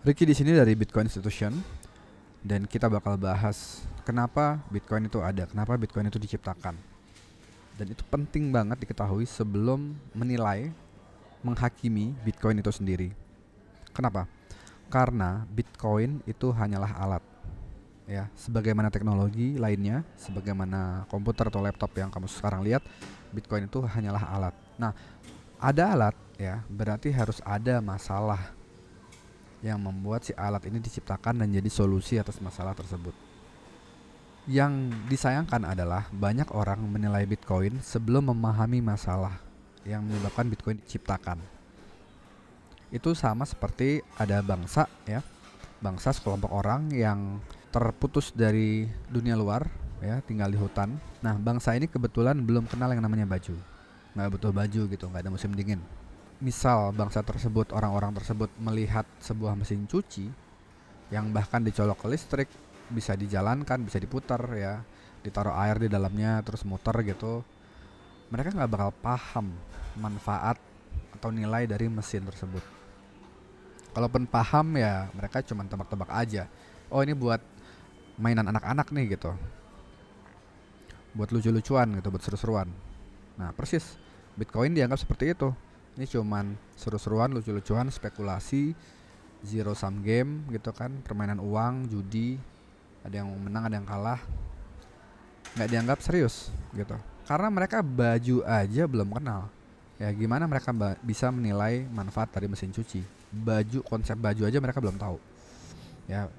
Ricky di sini dari Bitcoin Institution dan kita bakal bahas kenapa Bitcoin itu ada, kenapa Bitcoin itu diciptakan. Dan itu penting banget diketahui sebelum menilai, menghakimi Bitcoin itu sendiri. Kenapa? Karena Bitcoin itu hanyalah alat. Ya, sebagaimana teknologi lainnya, sebagaimana komputer atau laptop yang kamu sekarang lihat, Bitcoin itu hanyalah alat. Nah, ada alat ya, berarti harus ada masalah yang membuat si alat ini diciptakan dan jadi solusi atas masalah tersebut. Yang disayangkan adalah banyak orang menilai Bitcoin sebelum memahami masalah yang menyebabkan Bitcoin diciptakan. Itu sama seperti ada bangsa ya, bangsa sekelompok orang yang terputus dari dunia luar ya, tinggal di hutan. Nah, bangsa ini kebetulan belum kenal yang namanya baju. Nggak butuh baju gitu, nggak ada musim dingin. Misal bangsa tersebut, orang-orang tersebut melihat sebuah mesin cuci yang bahkan dicolok ke listrik, bisa dijalankan, bisa diputar ya, ditaruh air di dalamnya terus muter gitu, mereka nggak bakal paham manfaat atau nilai dari mesin tersebut. Kalaupun paham ya mereka cuma tebak-tebak aja, oh ini buat mainan anak-anak nih gitu, buat lucu-lucuan gitu, buat seru-seruan. Nah persis, Bitcoin dianggap seperti itu. Ini cuman seru-seruan, lucu-lucuan, spekulasi, zero sum game gitu kan, permainan uang, judi, ada yang menang ada yang kalah, nggak dianggap serius gitu, karena mereka baju aja belum kenal. Ya gimana mereka bisa menilai manfaat dari mesin cuci? Baju, konsep baju aja mereka belum tahu ya,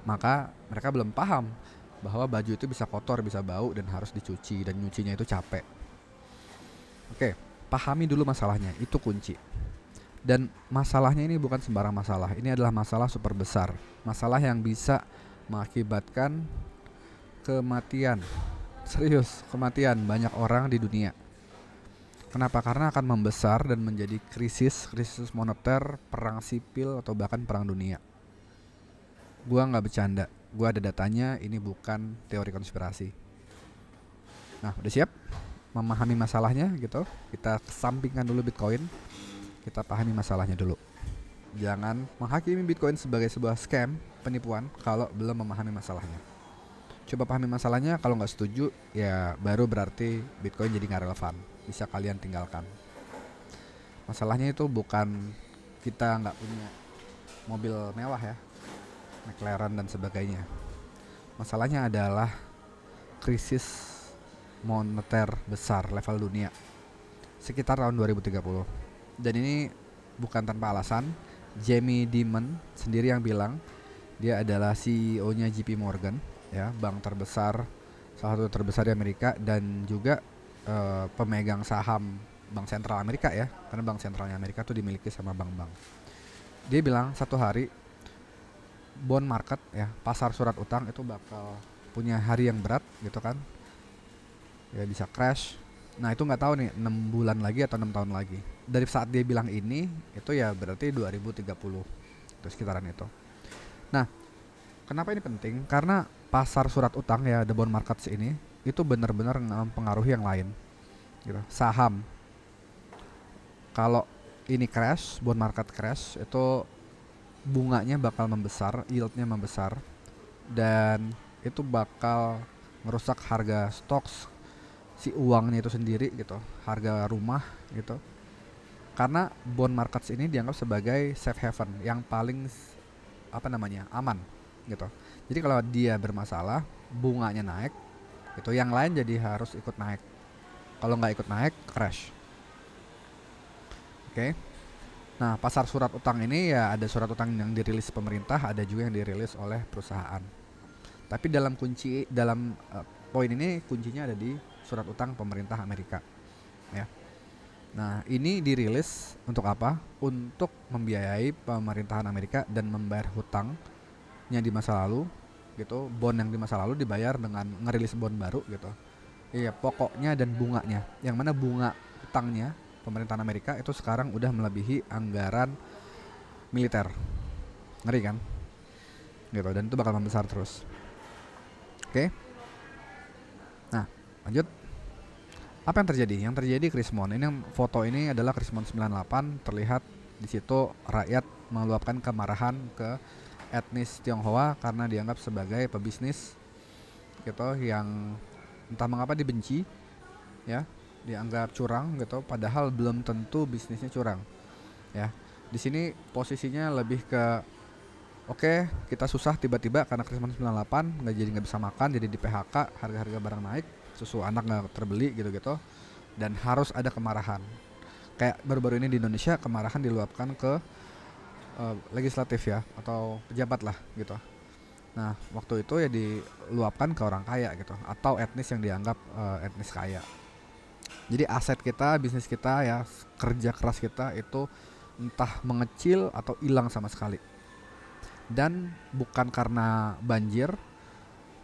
maka mereka belum paham bahwa baju itu bisa kotor, bisa bau, dan harus dicuci, dan nyucinya itu capek. Oke, pahami dulu masalahnya, itu kunci. Dan masalahnya ini bukan sembarang masalah, ini adalah masalah super besar, masalah yang bisa mengakibatkan kematian. Serius, kematian banyak orang di dunia. Kenapa? Karena akan membesar dan menjadi krisis moneter, perang sipil, atau bahkan perang dunia. Gua nggak bercanda, gua ada datanya, ini bukan teori konspirasi. Nah, udah siap memahami masalahnya gitu? Kita kesampingkan dulu Bitcoin, kita pahami masalahnya dulu. Jangan menghakimi Bitcoin sebagai sebuah scam, penipuan, kalau belum memahami masalahnya. Coba pahami masalahnya, kalau nggak setuju ya baru berarti Bitcoin jadi nggak relevan, bisa kalian tinggalkan. Masalahnya itu bukan kita nggak punya mobil mewah ya, McLaren dan sebagainya. Masalahnya adalah krisis moneter besar level dunia sekitar tahun 2030. Dan ini bukan tanpa alasan. Jamie Dimon sendiri yang bilang, dia adalah CEO-nya JP Morgan ya, bank terbesar, salah satu terbesar di Amerika, dan juga pemegang saham bank sentral Amerika ya, karena bank sentralnya Amerika tuh dimiliki sama bank-bank. Dia bilang satu hari bond market ya, pasar surat utang itu bakal punya hari yang berat gitu kan, ya bisa crash. Nah itu nggak tahu nih 6 bulan lagi atau 6 tahun lagi. Dari saat dia bilang ini, itu ya berarti 2030, itu sekitaran itu. Nah, kenapa ini penting? Karena pasar surat utang ya, the bond markets ini, itu benar-benar mempengaruhi yang lain gitu. Saham, kalau ini crash, bond market crash, itu bunganya bakal membesar, yieldnya membesar, dan itu bakal merusak harga stocks, si uangnya itu sendiri gitu, harga rumah gitu. Karena bond markets ini dianggap sebagai safe haven yang paling apa namanya, aman gitu. Jadi kalau dia bermasalah, bunganya naik, itu yang lain jadi harus ikut naik. Kalau nggak ikut naik, crash. Oke. Nah, pasar surat utang ini ya ada surat utang yang dirilis pemerintah, ada juga yang dirilis oleh perusahaan. Tapi dalam poin ini kuncinya ada di surat utang pemerintah Amerika, ya. Nah, ini dirilis untuk apa? Untuk membiayai pemerintahan Amerika dan membayar hutangnya di masa lalu, gitu. Bond yang di masa lalu dibayar dengan ngerilis bond baru, gitu. Iya, pokoknya dan bunganya. Yang mana bunga hutangnya pemerintahan Amerika itu sekarang udah melebihi anggaran militer. Ngeri kan? Gitu. Dan itu bakal membesar terus. Oke. Nah, lanjut. Apa yang terjadi? Yang terjadi Krismon. Ini foto ini adalah Krismon 98, terlihat Di situ rakyat meluapkan kemarahan ke etnis Tionghoa karena dianggap sebagai pebisnis gitu yang entah mengapa dibenci, ya, dianggap curang gitu, padahal belum tentu bisnisnya curang, ya. Di sini posisinya lebih ke oke, kita susah tiba-tiba karena krisis 98 nggak bisa makan, jadi di PHK, harga-harga barang naik, susu anak nggak terbeli gitu-gitu, dan harus ada kemarahan. Kayak baru-baru ini di Indonesia kemarahan diluapkan ke legislatif ya atau pejabat lah gitu. Nah waktu itu ya diluapkan ke orang kaya gitu atau etnis yang dianggap etnis kaya. Jadi aset kita, bisnis kita ya, kerja keras kita itu entah mengecil atau hilang sama sekali. Dan bukan karena banjir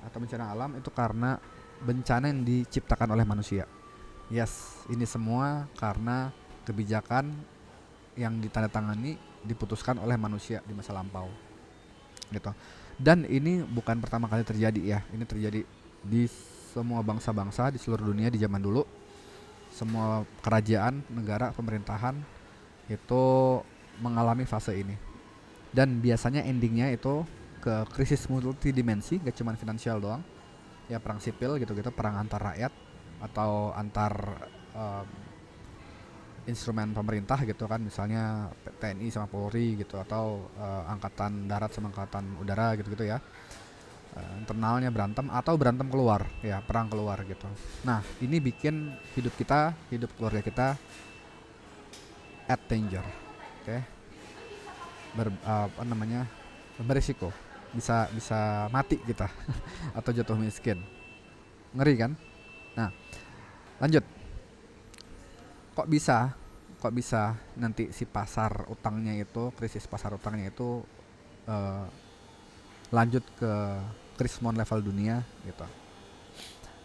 atau bencana alam, itu karena bencana yang diciptakan oleh manusia. Yes, ini semua karena kebijakan yang ditandatangani diputuskan oleh manusia di masa lampau gitu. Dan ini bukan pertama kali terjadi ya. Ini terjadi di semua bangsa-bangsa di seluruh dunia di zaman dulu. Semua kerajaan, negara, pemerintahan itu mengalami fase ini. Dan biasanya endingnya itu ke krisis multidimensi, gak cuma finansial doang. Ya perang sipil gitu-gitu, perang antar rakyat atau antar instrumen pemerintah gitu kan, misalnya TNI sama Polri gitu, atau angkatan darat sama angkatan udara gitu-gitu ya. Internalnya berantem atau berantem keluar, ya perang keluar gitu. Nah ini bikin hidup kita, hidup keluarga kita at danger, oke. Apa namanya, berisiko, bisa bisa mati kita atau jatuh miskin, ngeri kan. Nah lanjut, kok bisa nanti si pasar utangnya itu, krisis pasar utangnya itu eh, lanjut ke krisis mon level dunia gitu.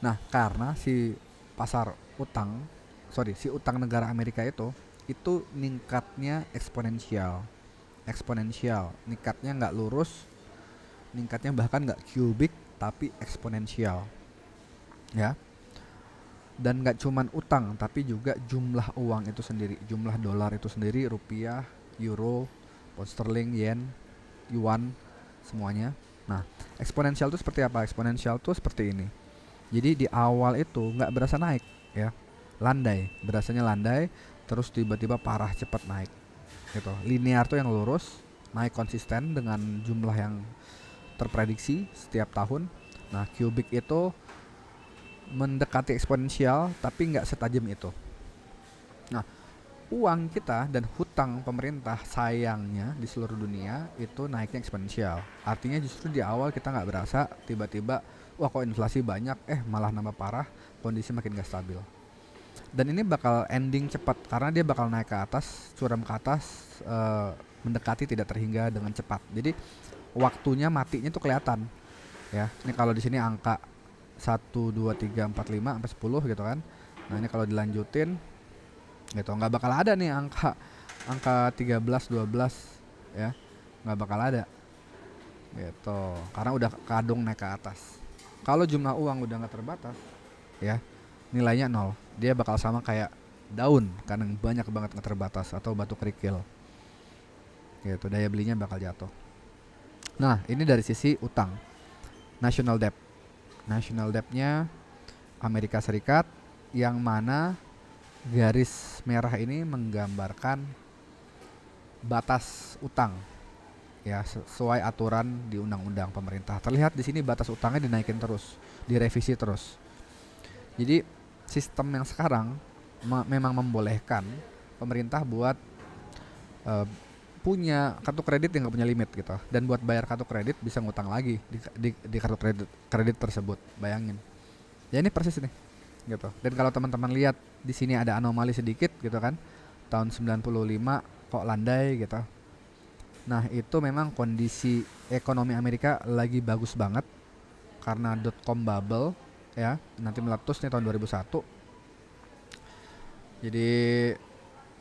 Nah karena si pasar utang, si utang negara Amerika itu ningkatnya eksponensial, ningkatnya nggak lurus, ningkatnya bahkan nggak kubik tapi eksponensial, ya. Dan nggak cuman utang tapi juga jumlah uang itu sendiri, jumlah dolar itu sendiri, rupiah, euro, pound sterling, yen, yuan, semuanya. Nah eksponensial itu seperti apa? Eksponensial itu seperti ini. Jadi di awal itu nggak berasa naik, ya, landai, berasanya landai, terus tiba-tiba parah cepat naik gitu. Linear tuh yang lurus, naik konsisten dengan jumlah yang terprediksi setiap tahun. Nah kubik itu mendekati eksponensial tapi nggak setajam itu. Nah uang kita dan hutang pemerintah sayangnya di seluruh dunia itu naiknya eksponensial. Artinya justru di awal kita nggak berasa, tiba-tiba wah kok inflasi banyak, malah nambah parah, kondisi makin gak stabil. Dan ini bakal ending cepat karena dia bakal naik ke atas, curam ke atas, mendekati tidak terhingga dengan cepat. Jadi waktunya matinya tuh kelihatan, ya. Ini kalau di sini angka 1, 2, 3, 4, 5 sampai 10 gitu kan. Nah ini kalau dilanjutin gitu nggak bakal ada nih angka 13, 12, ya, nggak bakal ada gitu karena udah kadung naik ke atas. Kalau jumlah uang udah nggak terbatas, ya, nilainya nol, dia bakal sama kayak daun karena banyak banget nggak terbatas, atau batu kerikil gitu, daya belinya bakal jatuh. Nah ini dari sisi utang. National debt, national debtnya Amerika Serikat, yang mana garis merah ini menggambarkan batas utang, ya, sesuai aturan di undang-undang pemerintah. Terlihat di sini batas utangnya dinaikin terus, direvisi terus. Jadi sistem yang sekarang memang membolehkan pemerintah buat punya kartu kredit yang nggak punya limit gitu, dan buat bayar kartu kredit bisa ngutang lagi di kartu kredit tersebut. Bayangin, ya ini persis nih gitu. Dan kalau teman-teman lihat di sini ada anomali sedikit gitu kan, tahun 95 kok landai gitu. Nah itu memang kondisi ekonomi Amerika lagi bagus banget karena .com bubble, ya, nanti meletus nih tahun 2001. Jadi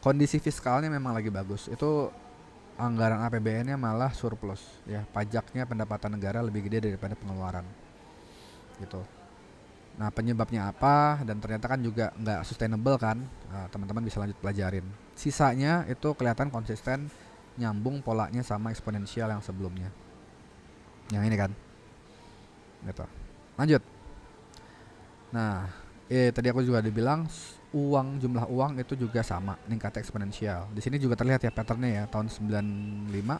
kondisi fiskalnya memang lagi bagus. Itu anggaran APBN-nya malah surplus, ya, pajaknya, pendapatan negara lebih gede daripada pengeluaran gitu. Nah, penyebabnya apa, dan ternyata kan juga nggak sustainable kan. Teman-teman bisa lanjut pelajarin. Sisanya itu kelihatan konsisten, nyambung polanya sama eksponensial yang sebelumnya. Yang ini kan, gitu. Lanjut. Nah, tadi aku juga dibilang jumlah uang itu juga sama, meningkat eksponensial. Di sini juga terlihat ya patternnya ya, tahun 95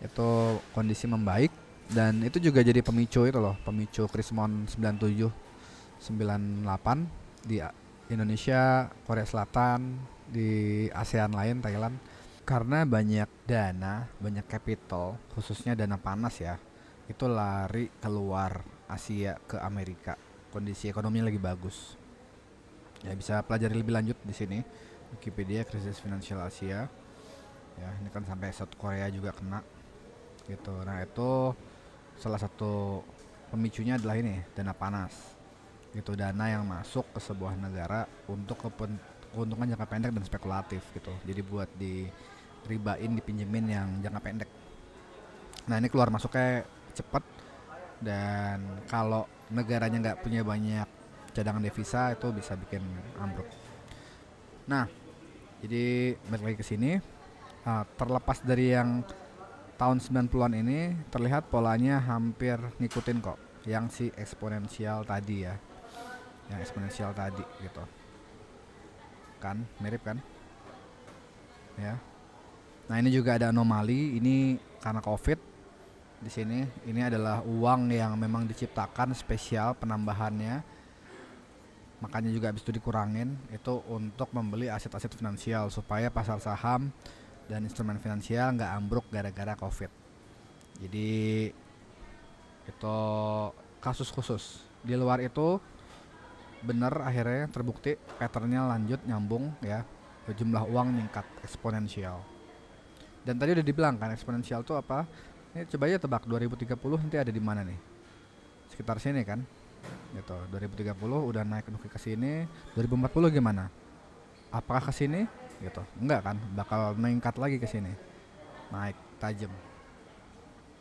itu kondisi membaik, dan itu juga jadi pemicu itu loh, pemicu Krismon 97 98 di Indonesia, Korea Selatan, di ASEAN lain, Thailand. Karena banyak dana, banyak capital, khususnya dana panas ya, itu lari keluar Asia ke Amerika. Kondisi ekonominya lagi bagus. Ya, bisa pelajari lebih lanjut di sini. Wikipedia krisis finansial Asia. Ya, ini kan sampai South Korea juga kena gitu. Nah, itu salah satu pemicunya adalah ini, dana panas. Itu dana yang masuk ke sebuah negara untuk keuntungan jangka pendek dan spekulatif gitu. Jadi buat diribain, dipinjemin yang jangka pendek. Nah, ini keluar masuknya cepat, dan kalau negaranya nggak punya banyak cadangan devisa itu bisa bikin ambruk. Nah, jadi balik lagi ke sini, terlepas dari yang tahun 90-an ini, terlihat polanya hampir ngikutin kok yang si eksponensial tadi ya. Yang eksponensial tadi gitu. Kan, mirip kan? Ya. Nah, ini juga ada anomali, ini karena Covid. Di sini ini adalah uang yang memang diciptakan spesial penambahannya. Makanya juga habis itu dikurangin itu untuk membeli aset-aset finansial supaya pasar saham dan instrumen finansial nggak ambruk gara-gara Covid. Jadi itu kasus khusus. Di luar itu benar, akhirnya terbukti patternnya lanjut nyambung ya, jumlah uang meningkat eksponensial. Dan tadi udah dibilang kan eksponensial itu apa? Ini coba aja tebak 2030 nanti ada di mana nih? Sekitar sini kan? Gitu. 2030 udah naik ke sini, 2040 gimana? Apakah ke sini? Gitu. Enggak kan? Bakal meningkat lagi ke sini. Naik tajam.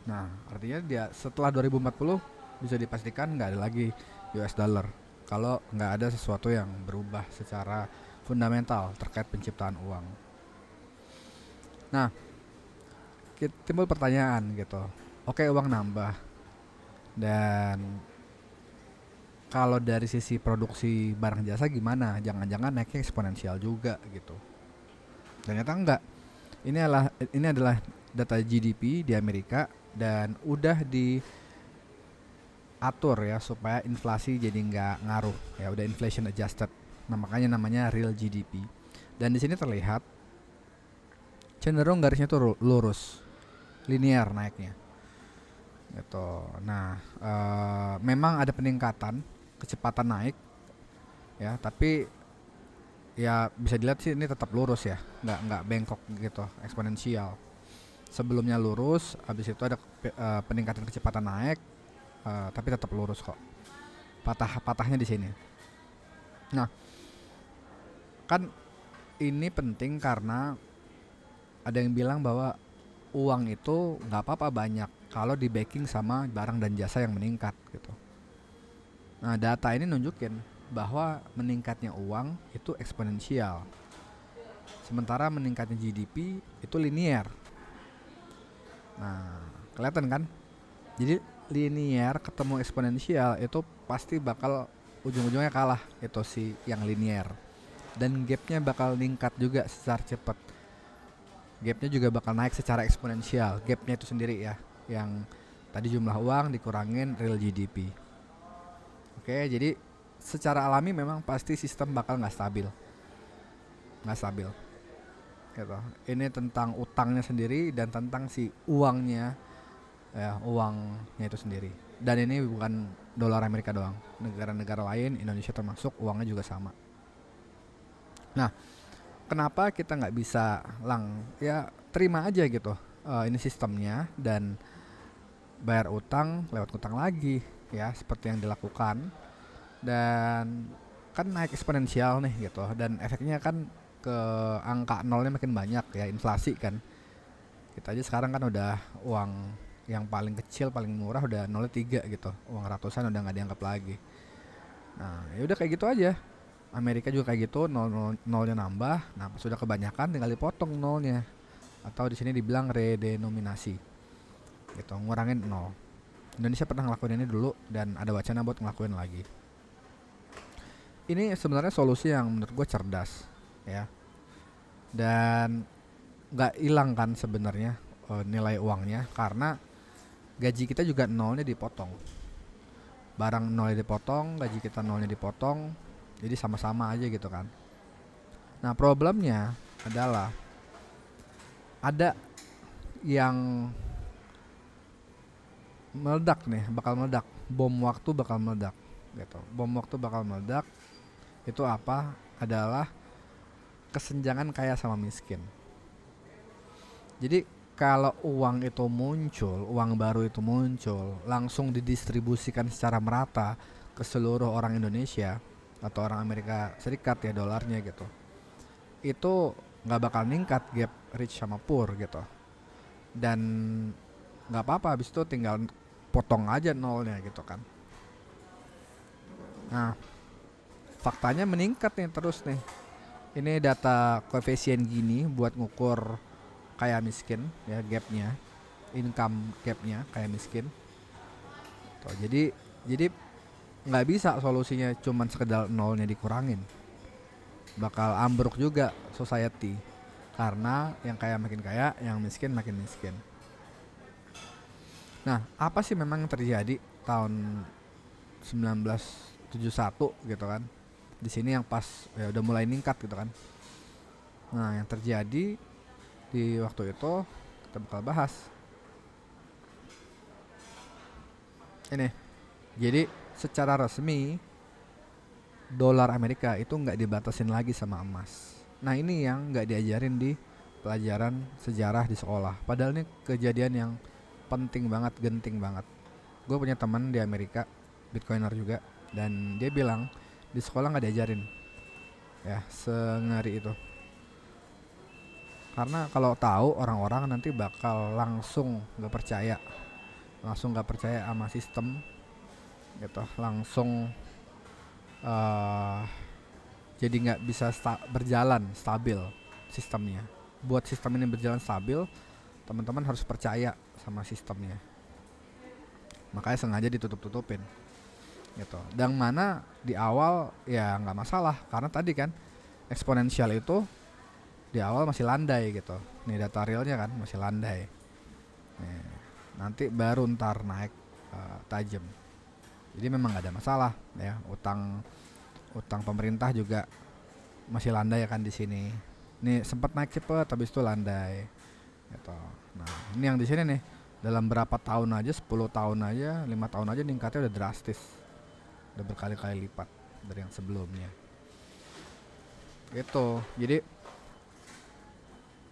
Nah, artinya dia setelah 2040 bisa dipastikan nggak ada lagi US dollar kalau nggak ada sesuatu yang berubah secara fundamental terkait penciptaan uang. Nah, timbul pertanyaan gitu. Oke, uang nambah, dan kalau dari sisi produksi barang jasa gimana? Jangan-jangan naiknya eksponensial juga gitu. Ternyata enggak. Ini adalah data GDP di Amerika, dan udah diatur ya supaya inflasi jadi nggak ngaruh ya, udah inflation adjusted. Nah, makanya namanya real GDP. Dan di sini terlihat cenderung garisnya tuh lurus, linear naiknya gitu. Nah, memang ada peningkatan kecepatan naik ya, tapi ya bisa dilihat sih ini tetap lurus ya, nggak bengkok gitu, eksponensial. Sebelumnya lurus, habis itu ada peningkatan kecepatan naik, tapi tetap lurus kok. Patahnya di sini. Nah, kan ini penting karena ada yang bilang bahwa uang itu nggak apa-apa banyak kalau di backing sama barang dan jasa yang meningkat gitu. Nah, data ini nunjukin bahwa meningkatnya uang itu eksponensial, sementara meningkatnya GDP itu linear. Nah, kelihatan kan? Jadi linear ketemu eksponensial itu pasti bakal ujung-ujungnya kalah itu si yang linear, dan gapnya bakal meningkat juga secara cepat. Gapnya juga bakal naik secara eksponensial, gapnya itu sendiri ya, yang tadi jumlah uang dikurangin real GDP. Oke, jadi secara alami memang pasti sistem bakal nggak stabil gitu. Ini tentang utangnya sendiri dan tentang si uangnya ya, uangnya itu sendiri. Dan ini bukan dolar Amerika doang, negara-negara lain, Indonesia termasuk, uangnya juga sama. Nah, kenapa kita nggak bisa ya terima aja gitu, ini sistemnya, dan bayar utang lewat utang lagi ya, seperti yang dilakukan, dan kan naik eksponensial nih gitu, dan efeknya kan ke angka nolnya makin banyak ya, inflasi kan. Kita aja sekarang kan udah uang yang paling kecil paling murah udah 0,3 gitu, uang ratusan udah nggak dianggap lagi. Nah, ya udah kayak gitu aja. Amerika juga kayak gitu, nolnya nambah. Nah, sudah kebanyakan tinggal dipotong nolnya. Atau di sini dibilang redenominasi. Gitu, ngurangin nol. Indonesia pernah ngelakuin ini dulu dan ada wacana buat ngelakuin lagi. Ini sebenarnya solusi yang menurut gue cerdas, ya. Dan nggak hilang kan sebenarnya nilai uangnya karena gaji kita juga nolnya dipotong. Barang nolnya dipotong, gaji kita nolnya dipotong, jadi sama-sama aja gitu kan. Nah problemnya adalah ada yang meledak nih, bakal meledak. Bom waktu bakal meledak gitu. Bom waktu bakal meledak itu apa? Adalah kesenjangan kaya sama miskin. Jadi kalau uang itu muncul, uang baru itu muncul, langsung didistribusikan secara merata ke seluruh orang Indonesia atau orang Amerika Serikat ya dolarnya gitu. Itu nggak bakal ningkat gap rich sama poor gitu. Dan nggak apa-apa, habis itu tinggal potong aja nolnya gitu kan. Nah, faktanya meningkat nih terus nih. Ini data koefisien Gini buat ngukur kaya miskin ya, gapnya, income gapnya kaya miskin. Tuh, jadi nggak bisa solusinya cuman sekedar nolnya dikurangin. Bakal ambruk juga society karena yang kaya makin kaya, yang miskin makin miskin. Nah, apa sih memang yang terjadi tahun 1971 gitu kan? Di sini yang pas ya udah mulai ningkat gitu kan. Nah, yang terjadi di waktu itu kita bakal bahas. Ini. Jadi secara resmi dolar Amerika itu nggak dibatasin lagi sama emas. Nah, ini yang nggak diajarin di pelajaran sejarah di sekolah. Padahal ini kejadian yang penting banget, genting banget. Gue punya teman di Amerika, Bitcoiner juga, dan dia bilang di sekolah nggak diajarin, ya sengeri itu. Karena kalau tahu orang-orang nanti bakal langsung nggak percaya sama sistem, gitu, langsung uh, jadi nggak bisa berjalan stabil sistemnya. Buat sistem ini berjalan stabil, teman-teman harus percaya sama sistemnya. Makanya sengaja ditutup-tutupin gitu. Dan mana di awal ya nggak masalah karena tadi kan eksponensial itu di awal masih landai gitu. Nih data realnya kan masih landai. Nih, nanti baru ntar naik tajam. Jadi memang nggak ada masalah ya. Utang pemerintah juga masih landai ya kan di sini. Nih sempat naik cepet habis itu landai gitu. Nah, ini yang di sini nih dalam berapa tahun aja, 10 tahun aja, 5 tahun aja ningkatnya udah drastis. Udah berkali-kali lipat dari yang sebelumnya. Gitu. Jadi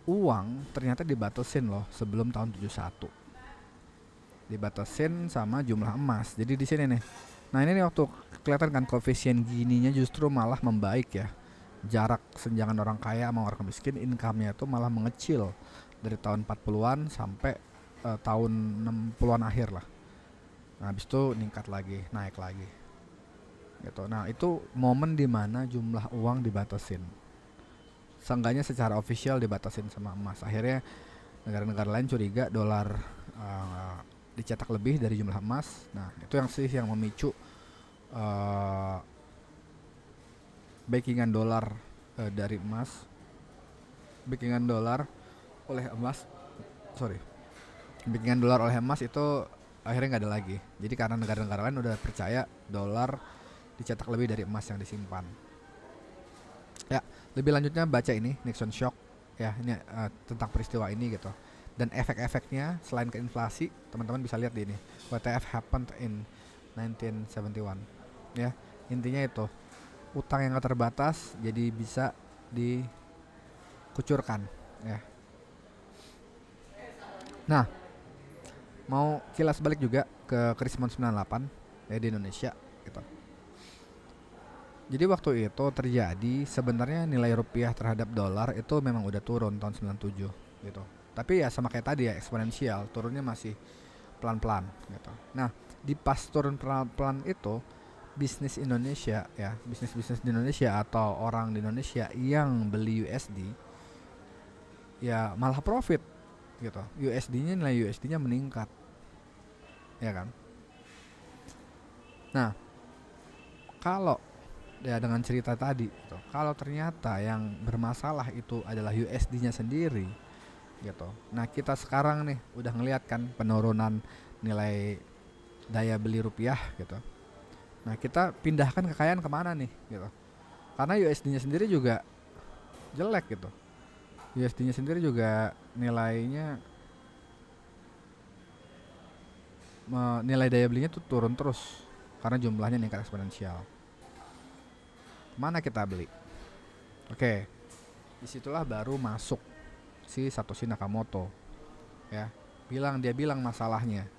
uang ternyata dibatasin loh sebelum tahun 71. Dibatasin sama jumlah emas. Jadi di sini nih. Nah, ini nih waktu kelihatan kan koefisien Gininya justru malah membaik ya. Jarak senjangan orang kaya sama orang miskin, income-nya itu malah mengecil dari tahun 40-an sampai tahun 60-an akhir lah. Nah, habis itu ningkat lagi, naik lagi. Gitu. Nah, itu momen dimana jumlah uang dibatasin. Seenggaknya secara official dibatasin sama emas. Akhirnya negara-negara lain curiga dolar dicetak lebih dari jumlah emas. Nah, itu yang sih yang memicu backingan dolar dari emas. Backingan dolar oleh emas. Backingan dolar oleh emas itu akhirnya nggak ada lagi. Jadi karena negara-negara lain udah percaya dolar dicetak lebih dari emas yang disimpan. Ya, lebih lanjutnya baca ini Nixon Shock ya, ini tentang peristiwa ini gitu. Dan efek-efeknya selain ke inflasi, teman-teman bisa lihat di ini. WTF happened in 1971. Ya, intinya itu. Utang yang gak terbatas jadi bisa dikucurkan ya. Nah, mau kilas balik juga ke Krismon 98 ya di Indonesia gitu. Jadi waktu itu terjadi sebenarnya nilai rupiah terhadap dolar itu memang udah turun tahun 97 gitu. Tapi ya sama kayak tadi ya eksponensial, turunnya masih pelan-pelan gitu. Nah, di pas turun pelan-pelan itu bisnis Indonesia ya, bisnis-bisnis di Indonesia atau orang di Indonesia yang beli USD ya malah profit gitu. Nilai USD-nya meningkat. Ya kan? Nah, kalau ya dengan cerita tadi gitu, kalau ternyata yang bermasalah itu adalah USD-nya sendiri gitu. Nah, kita sekarang nih udah ngeliat kan penurunan nilai daya beli rupiah gitu. Nah, kita pindahkan kekayaan kemana nih gitu. Karena USD-nya sendiri juga jelek gitu. USD-nya sendiri juga nilainya nilai daya belinya tuh turun terus karena jumlahnya meningkat eksponensial. Mana kita beli? Oke, disitulah baru masuk si Satoshi Nakamoto ya. Dia bilang masalahnya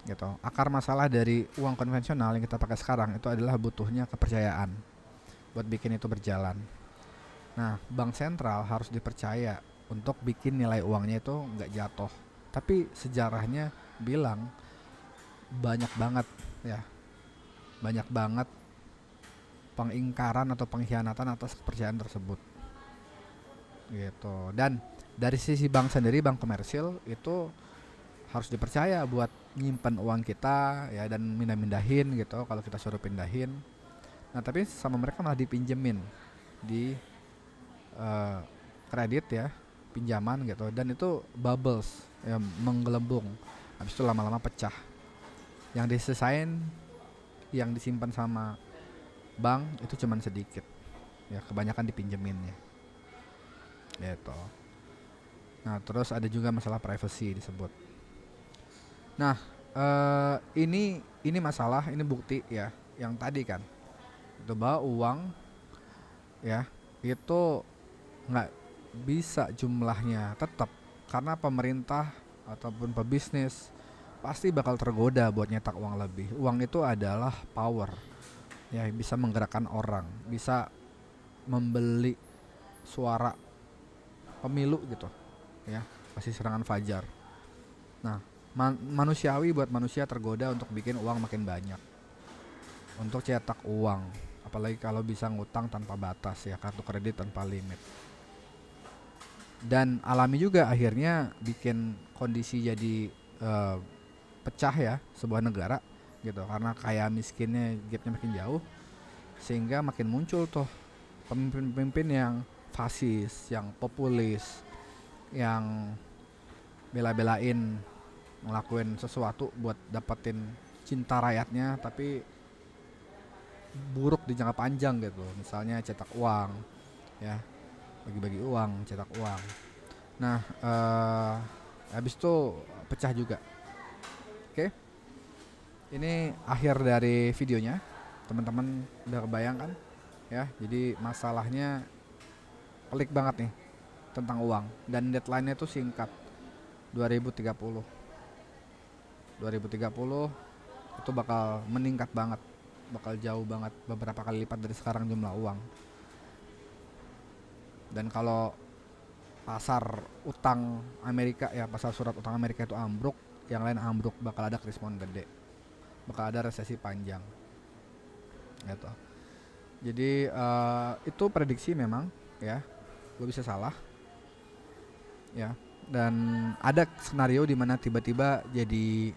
gitu. Akar masalah dari uang konvensional yang kita pakai sekarang itu adalah butuhnya kepercayaan buat bikin itu berjalan. Nah, bank sentral harus dipercaya untuk bikin nilai uangnya itu nggak jatuh. Tapi sejarahnya bilang banyak banget ya, banyak banget pengingkaran atau pengkhianatan atas kepercayaan tersebut gitu. Dan dari sisi bank sendiri, bank komersil itu harus dipercaya buat nyimpen uang kita ya, dan mindahin gitu kalau kita suruh pindahin. Nah, tapi sama mereka malah dipinjemin di kredit ya, pinjaman gitu, dan itu bubbles ya, menggelembung. Habis itu lama-lama pecah. Yang disesain, yang disimpan sama bank itu cuman sedikit ya, kebanyakan dipinjeminnya gitu. Nah, terus ada juga masalah privacy disebut. Nah, ini masalah, ini bukti ya yang tadi kan, itu bahwa uang ya itu nggak bisa jumlahnya tetap, karena pemerintah ataupun pebisnis pasti bakal tergoda buat nyetak uang lebih. Uang itu adalah power ya, bisa menggerakkan orang, bisa membeli suara pemilu gitu ya, pasti serangan fajar. Nah, manusiawi buat manusia tergoda untuk bikin uang makin banyak, untuk cetak uang, apalagi kalau bisa ngutang tanpa batas ya, kartu kredit tanpa limit. Dan alami juga akhirnya bikin kondisi jadi pecah ya sebuah negara gitu, karena kaya miskinnya gapnya makin jauh, sehingga makin muncul tuh pemimpin-pemimpin yang fasis, yang populis, yang bela-belain ngelakuin sesuatu buat dapetin cinta rakyatnya, tapi buruk di jangka panjang gitu. Misalnya cetak uang ya, bagi-bagi uang, cetak uang. Nah, habis itu pecah juga. Oke, ini akhir dari videonya. Teman-teman udah kebayang kan ya, jadi masalahnya pelik banget nih tentang uang, dan deadline-nya tuh singkat, 2030 itu bakal meningkat banget, bakal jauh banget, beberapa kali lipat dari sekarang jumlah uang. Dan kalau pasar utang Amerika ya, pasar surat utang Amerika itu ambruk, yang lain ambruk, bakal ada krismon gede, bakal ada resesi panjang gitu. Jadi itu prediksi memang ya, gue bisa salah ya, dan ada skenario di mana tiba-tiba jadi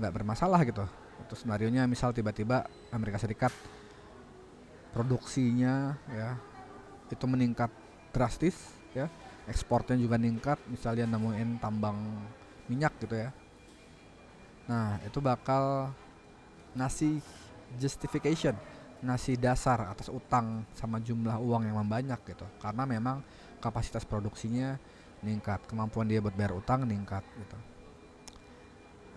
nggak bermasalah gitu. Itu skenarionya misal tiba-tiba Amerika Serikat produksinya ya itu meningkat drastis ya, ekspornya juga meningkat, misalnya nemuin tambang minyak gitu ya. Nah, itu bakal ngasih justification, ngasih dasar atas utang sama jumlah uang yang membanyak gitu, karena memang kapasitas produksinya meningkat, kemampuan dia buat bayar utang meningkat gitu.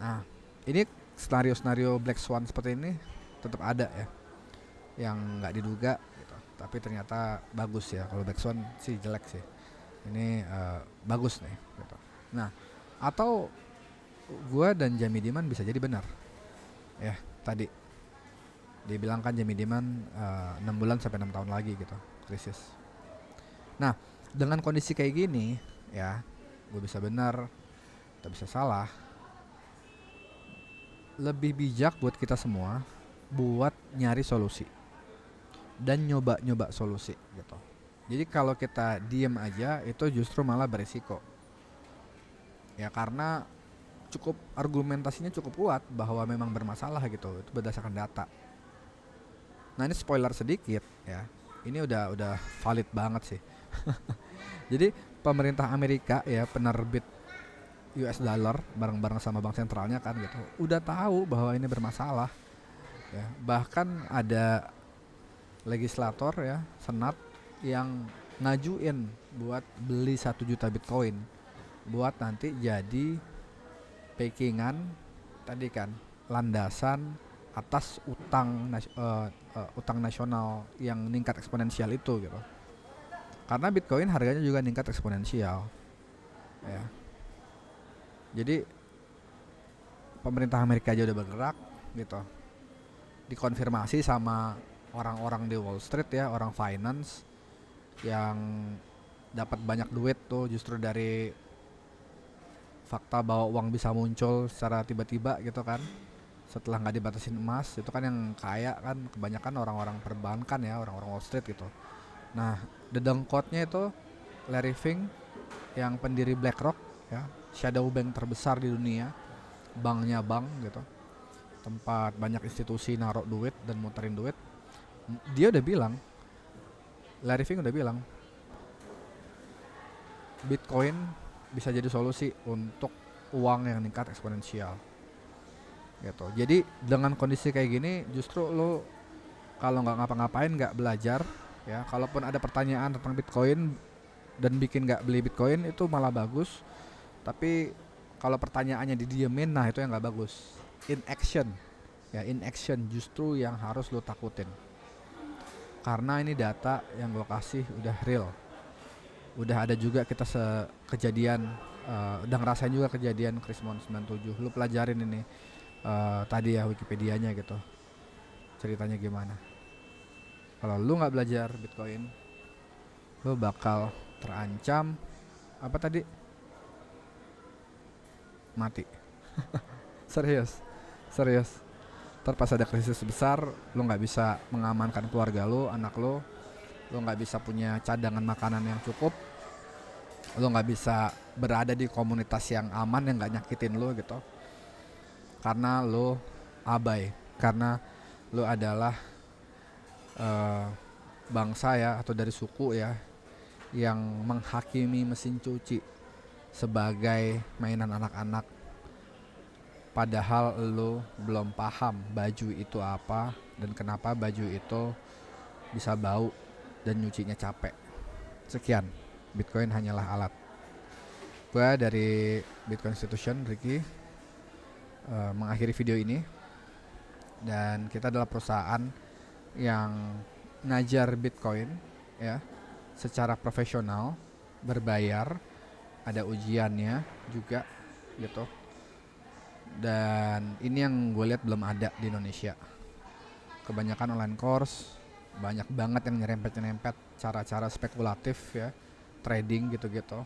Nah, ini skenario Black Swan seperti ini tetap ada ya, yang nggak diduga gitu, tapi ternyata bagus ya. Kalau Black Swan sih jelek sih, ini bagus nih gitu. Nah, atau gua dan Jamie Dimon bisa jadi benar ya, tadi dibilang kan Jamie Dimon 6 bulan sampai 6 tahun lagi gitu krisis. Nah, dengan kondisi kayak gini ya, gue bisa benar, kita bisa salah. Lebih bijak buat kita semua buat nyari solusi dan nyoba-nyoba solusi gitu. Jadi kalau kita diem aja itu justru malah berisiko. Ya karena argumentasinya cukup kuat bahwa memang bermasalah gitu. Itu berdasarkan data. Nah, ini spoiler sedikit ya. Ini udah valid banget sih. Jadi pemerintah Amerika ya, penerbit US dollar bareng-bareng sama bank sentralnya kan gitu, udah tahu bahwa ini bermasalah ya. Bahkan ada legislator ya, senat yang ngajuin buat beli 1 juta Bitcoin buat nanti jadi backingan tadi kan, landasan atas utang nasional yang meningkat eksponensial itu gitu. Karena Bitcoin harganya juga meningkat eksponensial ya. Jadi pemerintah Amerika aja udah bergerak gitu. Dikonfirmasi sama orang-orang di Wall Street ya, orang finance yang dapat banyak duit tuh justru dari fakta bahwa uang bisa muncul secara tiba-tiba gitu kan. Setelah nggak dibatasin emas, itu kan yang kaya kan kebanyakan orang-orang perbankan ya, orang-orang Wall Street gitu. Nah, dedengkotnya itu Larry Fink yang pendiri BlackRock ya, shadow bank terbesar di dunia, banknya bank gitu, tempat banyak institusi naruh duit dan muterin duit. Dia udah bilang, Larry Fink udah bilang, Bitcoin bisa jadi solusi untuk uang yang meningkat eksponensial gitu. Jadi dengan kondisi kayak gini justru lo kalau nggak ngapa-ngapain, nggak belajar ya, kalaupun ada pertanyaan tentang Bitcoin dan bikin nggak beli Bitcoin itu malah bagus. Tapi kalau pertanyaannya didiemin, nah itu yang nggak bagus. In action ya, in action justru yang harus lo takutin. Karena ini data yang gue kasih udah real, udah ada juga kita kejadian, udah ngerasain juga kejadian Krismon 97. Lu pelajarin ini tadi ya Wikipedianya gitu, ceritanya gimana. Kalau lu nggak belajar Bitcoin, lu bakal terancam apa tadi, mati. serius ntar pas ada krisis besar lu nggak bisa mengamankan keluarga lu, anak lu nggak bisa punya cadangan makanan yang cukup, lu nggak bisa berada di komunitas yang aman yang nggak nyakitin lu gitu, karena lu abai, karena lu adalah bangsa ya atau dari suku ya yang menghakimi mesin cuci sebagai mainan anak-anak, padahal lu belum paham baju itu apa dan kenapa baju itu bisa bau dan nyucinya capek. Sekian, Bitcoin hanyalah alat. Gua dari Bitcoin Institution, Ricky, mengakhiri video ini. Dan kita adalah perusahaan yang ngajar Bitcoin ya secara profesional, berbayar, ada ujiannya juga gitu. Dan ini yang gue lihat belum ada di Indonesia. Kebanyakan online course, banyak banget yang nyerempet cara-cara spekulatif ya, trading gitu-gitu.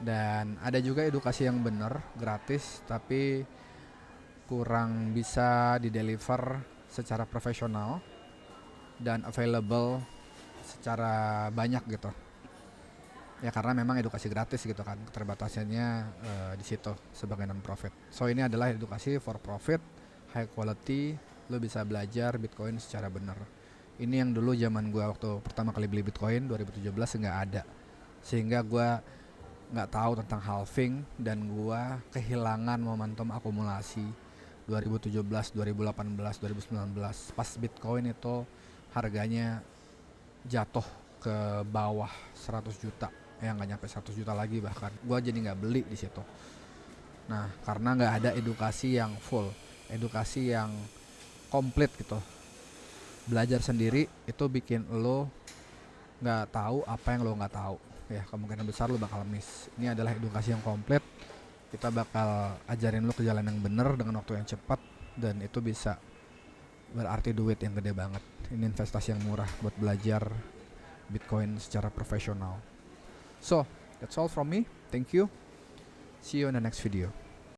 Dan ada juga edukasi yang benar, gratis, tapi kurang bisa dideliver secara profesional dan available secara banyak gitu. Ya karena memang edukasi gratis gitu kan, keterbatasannya di situ sebagai non profit. So ini adalah edukasi for profit, high quality, lo bisa belajar Bitcoin secara benar. Ini yang dulu zaman gue waktu pertama kali beli Bitcoin 2017 nggak ada, sehingga gue nggak tahu tentang halving dan gue kehilangan momentum akumulasi 2017, 2018, 2019 pas Bitcoin itu harganya jatuh ke bawah 100 juta, nggak nyampe 100 juta lagi bahkan. Gue jadi nggak beli di situ. Nah karena nggak ada edukasi yang full, edukasi yang komplit gitu. Belajar sendiri itu bikin lo nggak tahu apa yang lo nggak tahu ya, kemungkinan besar lo bakal miss. Ini adalah edukasi yang komplit. Kita bakal ajarin lo ke jalan yang bener dengan waktu yang cepat, dan itu bisa berarti duit yang gede banget. Ini investasi yang murah buat belajar Bitcoin secara profesional. So that's all from me. Thank you. See you in the next video.